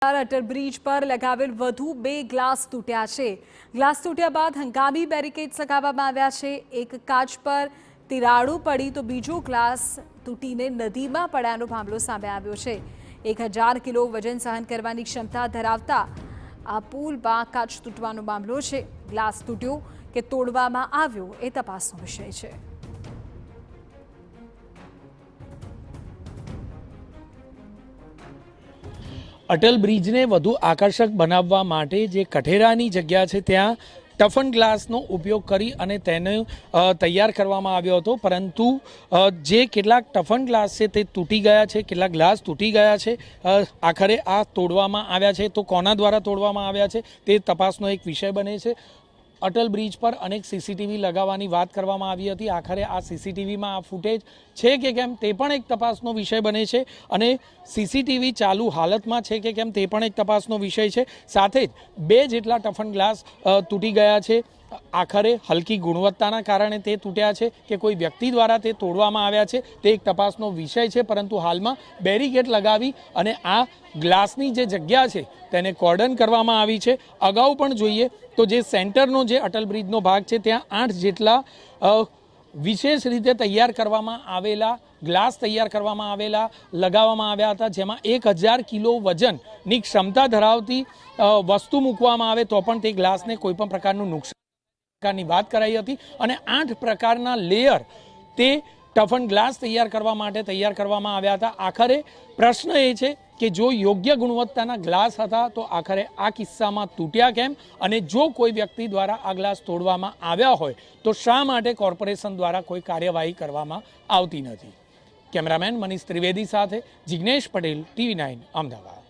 Atal bridge પર લગાવેલ વધુ 2 glass તૂટ્યા છે। ગ્લાસ તૂટ્યા બાદ હંગામી બેરિકેડ્સ લગાવવામાં આવ્યા છે। એક કાચ પર તિરાડો પડી તો બીજો ગ્લાસ તૂટીને નદીમાં પડ્યાનો મામલો સામે આવ્યો છે। 1000 કિલો વજન સહન કરવાની ક્ષમતા ધરાવતા આ પુલમાં કાચ તૂટવાનો મામલો છે। ગ્લાસ તૂટ્યો કે તોડવામાં આવ્યો એ તપાસનો વિષય છે। અટલ બ્રિજને વધુ આકર્ષક બનાવવા માટે જે કઠેરાની જગ્યા છે ત્યાં ટફન ગ્લાસનો ઉપયોગ કરી અને તેને તૈયાર કરવામાં આવ્યો હતો, પરંતુ જે કેટલાક ટફન ગ્લાસ છે તે તૂટી ગયા છે, કેટલાક ગ્લાસ તૂટી ગયા છે। આખરે આ તોડવામાં આવ્યા છે, તો કોના દ્વારા તોડવામાં આવ્યા છે તે તપાસનો એક વિષય બને છે। અટલ બ્રિજ પર અનેક સીસીટીવી લગાવવાની વાત કરવામાં આવી હતી। આખરે આ સીસીટીવીમાં આ ફૂટેજ છે કે કેમ તે પણ એક તપાસનો વિષય બને છે, અને સીસીટીવી ચાલુ હાલતમાં છે કે કેમ તે પણ એક તપાસનો વિષય છે। સાથે જ 2 જેટલા ટફન ગ્લાસ તૂટી ગયા છે। આખરે હલકી ગુણવત્તાના કારણે તે તૂટ્યા છે કે કોઈ વ્યક્તિ દ્વારા તે તોડવામાં આવ્યા છે તે એક તપાસનો વિષય છે, પરંતુ હાલમાં બેરિકેડ લગાવી અને આ ગ્લાસની જે જગ્યા છે તેને કોર્ડન કરવામાં આવી છે। અગાઉ પણ જોઈએ તો જે સેન્ટરનો જે અટલ બ્રિજનો ભાગ છે ત્યાં 8 જેટલા વિશેષ રીતે તૈયાર કરવામાં આવેલા ગ્લાસ લગાવવામાં આવ્યા હતા, જેમાં 1000 કિલો વજનની ક્ષમતા ધરાવતી વસ્તુ મૂકવામાં આવે તો પણ તે ગ્લાસને કોઈપણ પ્રકારનું નુકસાનની વાત કરાઈ હતી, અને 8 પ્રકારના લેયર તે ટફન ગ્લાસ તૈયાર કરવા માટે તૈયાર કરવામાં આવ્યા હતા। આખરે પ્રશ્ન એ છે કે જો યોગ્ય ગુણવત્તાના ગ્લાસ હતા તો આખરે આ કિસ્સામાં તૂટ્યા કેમ, અને જો કોઈ વ્યક્તિ દ્વારા આ ગ્લાસ તોડવામાં આવ્યા હોય તો શા માટે કોર્પોરેશન દ્વારા કોઈ કાર્યવાહી કરવામાં આવતી નથી। કેમેરામેન મનીષ ત્રિવેદી સાથે જિગ્નેશ પટેલ, TV9 અમદાવાદ।